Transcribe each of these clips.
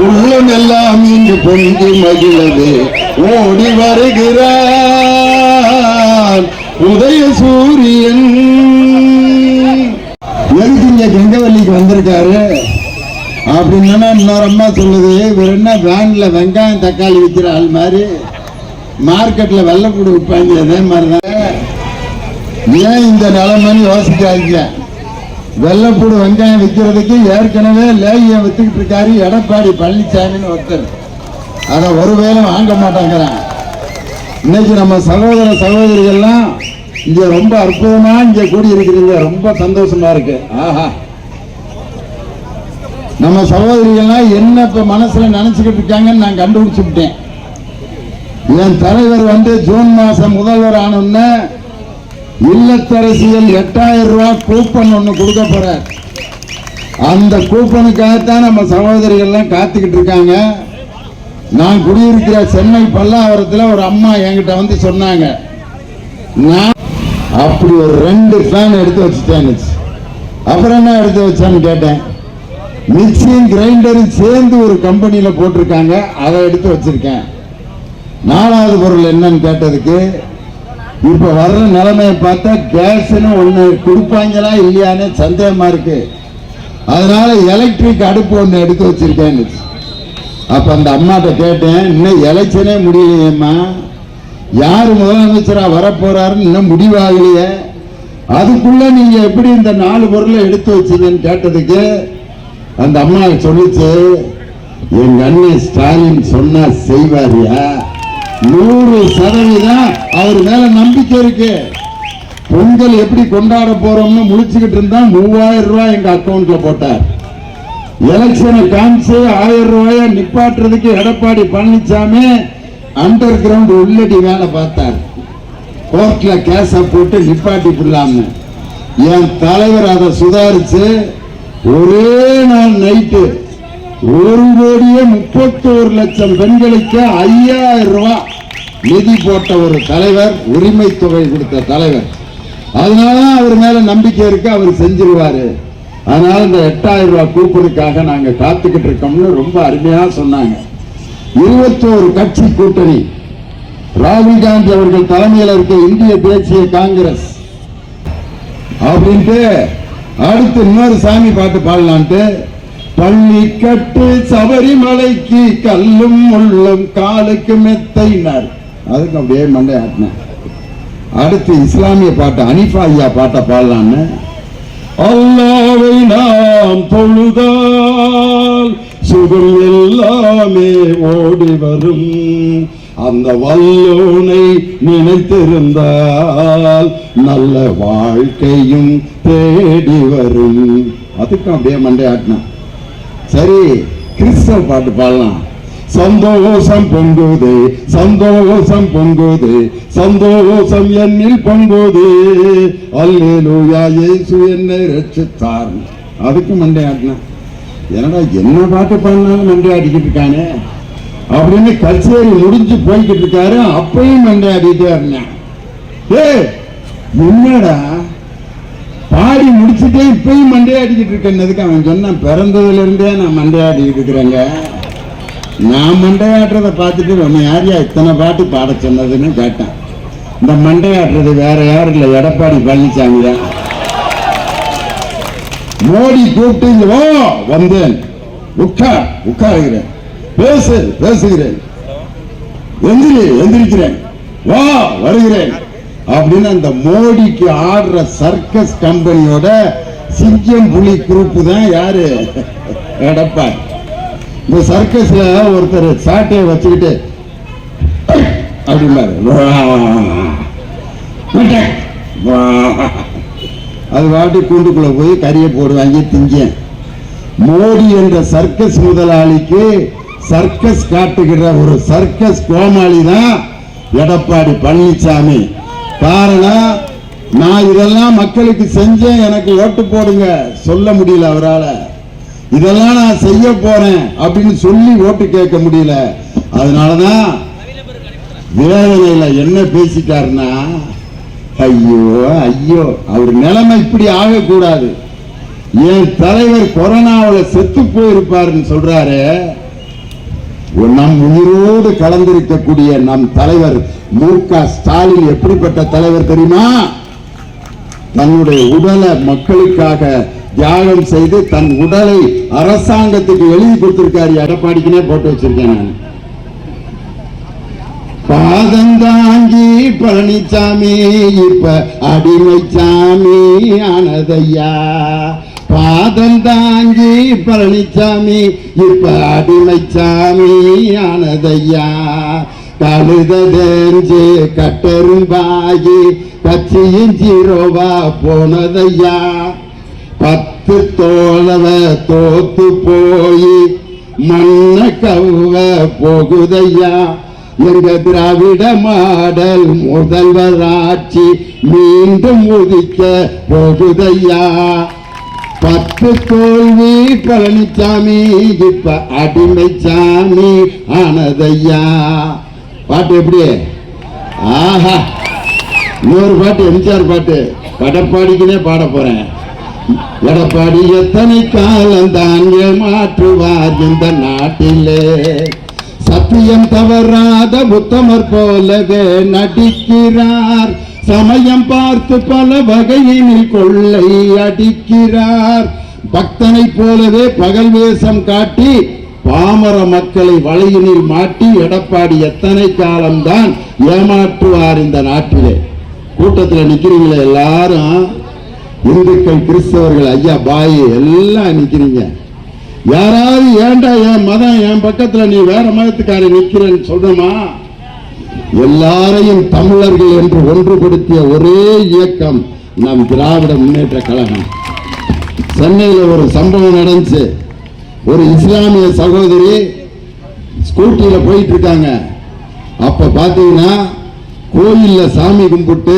உள்ளம் எல்லாம் இங்கு பொங்கி மகிழவே ஓடி வருகிறான் உதய சூரியன். எதுக்கு இங்க கெங்கவல்லிக்கு வந்திருக்காரு அப்படின்னா இன்னொரு அம்மா சொல்லுது, இவர் என்ன வேன்ல வெங்காயம் தக்காளி விற்கிற ஆள் மாதிரி மார்க்கெட்ல வெள்ளைப்பூடு விற்பாங்க, அதே மாதிரிதான். ஏன் இந்த நிலைமைன்னு யோசிக்காதீங்க. வெள்ளைப்பூடு வெங்காயம் விற்கிறதுக்கு ஏற்கனவே லேகிய வித்துக்கிட்டு இருக்காரு எடப்பாடி பழனிசாமின்னு ஒருத்தர். அதை ஒருவேளை வாங்க மாட்டாங்கிறான். இன்னைக்கு நம்ம சகோதர சகோதரிகள்லாம் இங்க ரொம்ப அற்புதமா இங்க கூடி இருக்கிறீங்க, ரொம்ப சந்தோஷமா இருக்கு. ஆஹா, நம்ம சகோதரிகள்லாம் என்ன இப்ப மனசுல நினைச்சுக்கிட்டு இருக்காங்கன்னு நான் கண்டுபிடிச்சுட்டேன். என் தலைவர் ஜூன் மாசம் முதல்வர் ஆனோன்னு இல்லத்தரசியல் 8000 ரூபாய் கூப்பன் ஒண்ணு கொடுக்க போறார். அந்த கூப்பனுக்காகத்தான் நம்ம சகோதரிகள்லாம் காத்துக்கிட்டு இருக்காங்க. நான் குடியிருக்கிற சென்னை பல்லாவரத்தில் ஒரு அம்மா என்கிட்ட சொன்னாங்க, நான் அப்படி ஒரு 2 ஃபேன் எடுத்து வச்சுட்டேன். அப்புறம் என்ன எடுத்து வச்சான்னு கேட்டேன். மிக்சிங் கிரைண்டரும் சேர்ந்து ஒரு கம்பெனியில போட்டிருக்காங்க, அதை எடுத்து வச்சிருக்கேன். 4வது பொருள் என்னன்னு கேட்டதுக்கு, இப்ப வர்ற நிலைமையை பார்த்தா கேஸ்ன்னு ஒண்ணு கொடுப்பாங்களா இல்லையான்னு சந்தேகமா இருக்கு. அதனால எலக்ட்ரிக் அடுப்பு ஒண்ணு எடுத்து வச்சிருக்கேன். அப்ப அந்த அம்மாட்ட கேட்டேன், இன்னும் எலெக்ஷனே முடியலையேம்மா, யாரு முதலமைச்சரா வரப்போறாருன்னு இன்னும் முடிவாகலையே, அதுக்குள்ள நீங்க எப்படி இந்த 4 பொருளை எடுத்து வச்சீங்கன்னு கேட்டதுக்கு அந்த அம்மா சொல்லிச்சு, எங்க அண்ணன் ஸ்டாலின் சொன்னா செய்வாரியா, 100% அவர் மேல நம்பிக்கை இருக்கு. பொங்கல் எப்படி கொண்டாட போறோம்னு முழிச்சுக்கிட்டு இருந்தா 3000 ரூபாய் எங்க அக்கௌண்ட்ல போட்டார். எலெக்ஷனை காமிச்சு 1000 ரூபாய நிப்பாட்டுறதுக்கு எடப்பாடி பழனிசாமி அண்டர் கிரவுண்ட் உள்ளடி வேலை பார்த்தார். கோர்ட்ல கேஸ போட்டு நிப்பாட்டி போடலாம. என் தலைவர் அதை சுதாரிச்சு ஒரே நாள் நைட்டு 1,31,00,000 பெண்களுக்கு 5000 ரூபாய் நிதி போட்ட ஒரு தலைவர், உரிமை தொகை கொடுத்த தலைவர். அதனால அவர் மேல நம்பிக்கை இருக்கு, அவர் செஞ்சிருவாரு. அதனால இந்த 8000 ரூபாய் கூப்பனுக்காக நாங்க காத்துக்கிட்டு இருக்கோம்னு ரொம்ப அருமையா சொன்னாங்க. 21 கட்சி கூட்டணி, ராகுல் காந்தி அவர்கள் தலைமையில் இருக்க இந்திய தேசிய காங்கிரஸ் அப்படின்ட்டு அடுத்து இன்னொரு சாமி பாட்டு பாடலான்ட்டு, பள்ளி கட்டு சபரிமலைக்கு கல்லும் முள்ளும் காலுக்கு மெத்தைனார். அதுக்கு அப்படியே மண்டை ஆட்டினேன். அடுத்து இஸ்லாமிய பாட்டு அனிஃபா ஐயா பாட்டை பாடலான்னு, அல்லாஹ்வை நாம் தொழுதால் சுகம் எல்லாமே ஓடி வரும், அந்த வல்லோனை நினைத்திருந்தால் நல்ல வாழ்க்கையும் தேடி வரும். அதுக்கு அப்படியே மண்டை ஆட்டினேன். சரி, கிறிஸ்தவ பாட்டு பாடலாம். சந்தோஷம் பொங்குது, சந்தோஷம் பொங்குது, சந்தோஷம் என்னில் பொங்குது, அல்லேலூயா இயேசு என்னை ரட்சித்தார். அதுக்கு மண்டை ஆட்டினேன். என்னடா என்ன பாட்டு பாடினாலும் மண்டை ஆடிக்கிட்டு இருக்கானே அப்படின்னு கச்சேரி முடிஞ்சு போய்கிட்டு இருக்காரு. அப்பயும் மண்டை ஆடிட்டே இருந்தேன். என்னடா பாடி முடிச்சுட்டே இப்பயும் மண்டையாடிக்கிட்டு இருக்கேன்னதுக்கு அவன் சொன்னான், பிறந்ததுல இருந்தே நான் மண்டையாடிக்கிட்டு இருக்கிறேங்க. நான் மண்டையாடுறத பார்த்துட்டு நம்ம யாரையா இத்தனை பாட்டு பாட சொன்னதுன்னு கேட்டான். இந்த மண்டையாடுறது வேற யாரும் இல்லை, எடப்பாடி பழனிசாமி தான். மோடி கூப்பிட்டு இங்க வா, வந்தேன், உட்காருகிறேன், பேசுகிறேன், எந்திரிக்கிறேன், வா வருகிறேன் அப்படின்னு அந்த மோடிக்கு ஆடுற சர்க்கஸ் கம்பெனியோட சிங்கம் புலி குரூப் தான் யாரு, எடப்பாடி. இந்த சர்க்கஸ்ல ஒருத்தர் சாட்டையை வச்சுக்கிட்டு அப்படின்னாரு, அது வாட்டி கூண்டுக்குள்ள போய் கறியை போடுவாங்க திங்க. மோடி என்ற சர்க்கஸ் முதலாளிக்கு சர்க்கஸ் காட்டுகிற ஒரு சர்க்கஸ் கோமாளி தான் எடப்பாடி பழனிசாமி. காரணம், நான் இதெல்லாம் மக்களுக்கு செஞ்சேன், எனக்கு ஓட்டு போடுங்க சொல்ல முடியல அவரால். இதெல்லாம் நான் செய்ய போறேன் அப்படின்னு சொல்லி ஓட்டு கேட்க முடியல. அதனாலதான் வேதனையில என்ன பேசிட்டாருன்னா, ஐயோ ஐயோ அவர் நிலைமை இப்படி ஆகக்கூடாது, என் தலைவர் கொரோனாவில் செத்து போயிருப்பாருன்னு சொல்றாரு. நம் உயிரோடு கலந்திருக்கக்கூடிய நம் தலைவர் மு.க. ஸ்டாலின் எப்படிப்பட்ட தலைவர் தெரியுமா? தன்னுடைய உடலை மக்களுக்காக தியாகம் செய்து தன் உடலை அரசாங்கத்துக்கு எழுதி கொடுத்திருக்காரு. எடப்பாடிக்குனே போட்டு வச்சிருக்கேன் நான். பாதந்தாங்கி பழனிசாமி இப்ப அடிமைச்சாமி ஆனதையா. பாதந்தாங்கி பழனிசாமி இப்ப அடிமைச்சாமி ஆனதையா. கழுதேஞ்சு கட்டெரும்பாகி கட்சியின் ஜீரோவா போனதையா. 10 தோழவ தோத்து போய் மண்ண கவ்வ போகுதையா. எங்க திராவிட மாடல் முதல்வராட்சி மீண்டும் உதிக்க போகுதையா. 10 தோல்வி பழனிசாமி இப்ப அடிமைச்சாமி ஆனதையா. பாட்டு எப்படி? ஆஹா, இன்னொரு பாட்டு எம்ஜிஆர் பாட்டு எடப்பாடிக்குனே பாட போறேன். எடப்பாடி எத்தனை காலம் தான் ஏமாற்றுவார் இந்த நாட்டிலே. சத்தியம் தவறாத புத்தமர் போலவே நடிக்கிறார். சமயம் பார்த்து பல வகையினில் கொள்ளை அடிக்கிறார். பக்தனை போலவே பகல் வேஷம் காட்டி பாமர மக்களை வலையினில் மாட்டி எடப்பாடி எத்தனை காலம்தான் ஏமாற்றுவார் இந்த நாட்டிலே. கூட்டத்தில் நிக்கிறீங்களே எல்லாரும், இந்துக்கள் கிறிஸ்தவர்கள் ஐயா பாய் எல்லாம் நிக்கிறீங்க. யாராவது ஏண்டா என் மதம் என் பக்கத்துல நீ வேற மதத்துக்கார நிக்கிறேன்னு சொல்றமா? எல்லாரையும் தமிழர்கள் என்று ஒன்றுபடுத்திய ஒரே இயக்கம் நம் திராவிட முன்னேற்ற கழகம். சென்னையில் ஒரு சம்பவம் நடந்துச்சு. ஒரு இஸ்லாமிய சகோதரி ஸ்கூட்டியில போயிட்டு இருக்காங்க. அப்ப பாத்தீங்கன்னா கோயில்ல சாமி கும்பிட்டு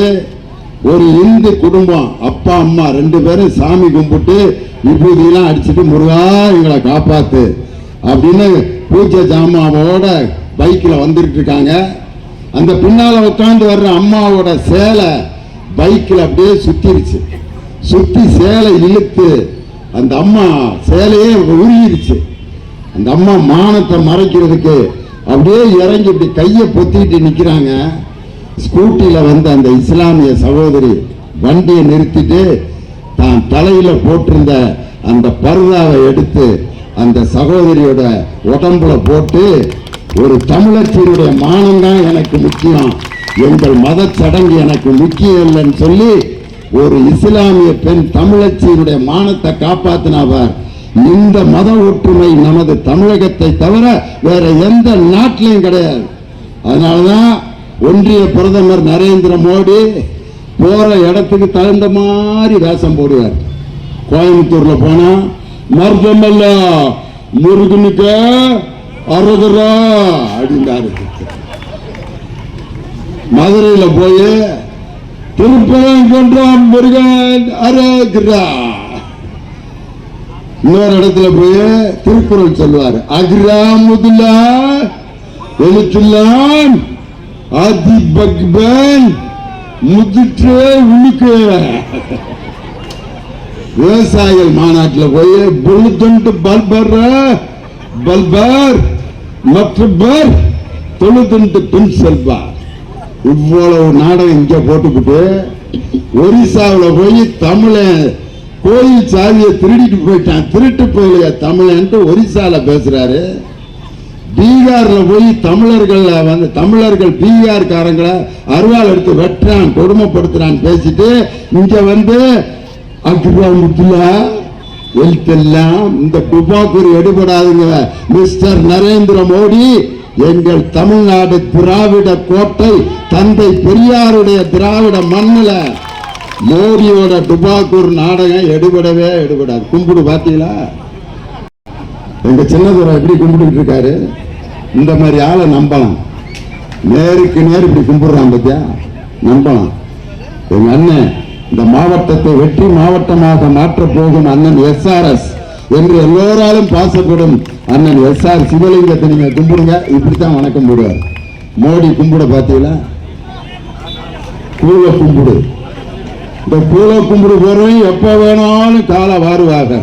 ஒரு இந்து குடும்பம் அப்பா அம்மா 2 பேரும் சாமி கும்பிட்டு விபூதியெல்லாம் அடிச்சுட்டு முருகா எங்களை காப்பாத்து அப்படின்னு பூஜை ஜாமாவோட பைக்கில் வந்துட்டு இருக்காங்க. அந்த பின்னால உட்காந்து வர்ற அம்மாவோட சேலை பைக்கில் அப்படியே சுத்திருச்சு. சுத்தி சேலை இழுத்து அந்த அம்மா சேலையே உருகிருச்சு. அந்த அம்மா மானத்தை மறைக்கிறதுக்கு அப்படியே இறங்கி இப்படி கையை பொத்திட்டு நிக்கிறாங்க. ஸ்கூட்டியில வந்து அந்த இஸ்லாமிய சகோதரி வண்டியை நிறுத்திட்டு தான் தலையில போட்டிருந்த அந்த பர்தாவை எடுத்து அந்த சகோதரியோட உடம்புல போட்டு, ஒரு தமிழச்சியுடைய மானம் தான் எனக்கு முக்கியம், எங்கள் மத சடங்கு எனக்கு முக்கியம் இல்லைன்னு சொல்லி ஒரு இஸ்லாமிய பெண் தமிழச்சியுடைய மானத்தை காப்பாத்தினாவர். இந்த மத ஒற்றுமை நமது தமிழகத்தை தவிர வேற எந்த நாட்டிலையும் கிடையாது. அதனாலதான் ஒன்றிய பிரதமர் நரேந்திர மோடி போற இடத்துக்கு தகுந்த மாதிரி வேஷம் போடுவார். கோயம்புத்தூர்ல போனா மர்தமல்ல முருகனுக்கு அருகரா அப்படின்றாரு. மதுரையில போய் திருப்பரங்குன்றம் முருகன் அருகரா. இன்னொரு இடத்துல போய் திருக்குறள் சொல்லுவார். அக்ரா முதலா எழுத்துலாம் ஆதி பக்பன் முதிற்றே உனக்கு. விவசாயிகள் மாநாட்டில் போய் புழுதுண்டு பல்பர் பல்பர் மற்றபர் தொழுதுண்டு பின் செல்வார். இவ்வளவு நாடகம் இங்க போட்டுக்கிட்டு ஒரிசாவில் போய் தமிழன் கோயில் சாவியை திருடிட்டு போயிட்டான், திருட்டு போயில தமிழன்ட்டு ஒரிசால பேசுறாரு. பீகார்ல போய் தமிழர்கள் பீகார் காரங்களை அருவாள் எடுத்து வெட்டுறான், கொடுமைப்படுத்துறான் பேசிட்டு இங்க வந்து அக்ரமுத்துலா எழுத்தெல்லாம் இந்த துப்பாக்கூர் எடுபடாதுங்க. மிஸ்டர் நரேந்திர மோடி, எங்கள் தமிழ்நாடு திராவிட கோட்டை தந்தை பெரியாருடைய திராவிட மண்ணில மோடியோட துபாக்கூர் நாடகம் எடுபடவே எடுபடாது. கும்பிடு பாத்தீங்களா? எங்க சின்னதுரை எப்படி கும்பிட்டு இருக்காரு. இந்த மாதிரி ஆளை நம்பலாம். நேருக்கு நேர் இப்படி கும்பிடுறான் பத்தியா, நம்பலாம். எங்க அண்ணன் இந்த மாவட்டத்தை வெற்றி மாவட்டமாக மாற்ற போகும் அண்ணன் SRS என்று எல்லோராலும் பாசப்படும் அண்ணன் SR சிவலிங்கத்தை நீங்க கும்பிடுங்க. இப்படித்தான் வணக்கம் போடுவார். மோடி கும்பிட பாத்தீங்களா? கூவ கும்பிடு. இந்த பூல கும்பிடு போறவங்க எப்ப வேணாலும் காலை வாருவாங்க.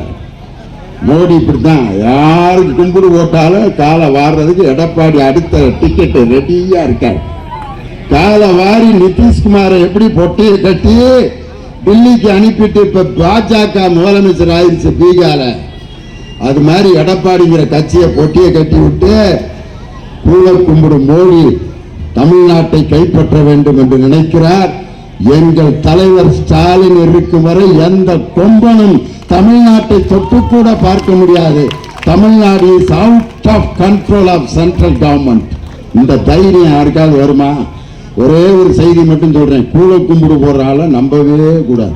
மோடி இப்படித்தான், யாருக்கு கும்பிடு போட்டாலும் காலை வாடுறதுக்கு எடப்பாடி அடுத்த டிக்கெட் ரெடியா இருக்காரு. காலை வாரி நிதிஷ்குமாரை எப்படி பொட்டியை கட்டி டெல்லிக்கு அனுப்பிட்டு இப்ப பாஜக முதலமைச்சர் ஆயிடுச்சு பீகார. அது மாதிரி எடப்பாடிங்கிற கட்சியை பொட்டியை கட்டி விட்டு பூல கும்பிடு மோடி தமிழ்நாட்டை கைப்பற்ற வேண்டும் என்று நினைக்கிறார். எங்கள் தலைவர் ஸ்டாலின் இருக்கும் வரை எந்த கொம்பனும் தமிழ்நாட்டை தொட்டு கூட பார்க்க முடியாது. Tamil Nadu is out of control of central government. இந்த தைரியம் யாருக்காவது வருமா? ஒரே ஒரு செய்தி மட்டும் சொல்றேன், கூழ கும்பிடு போடுற ஆளை நம்பவே கூடாது.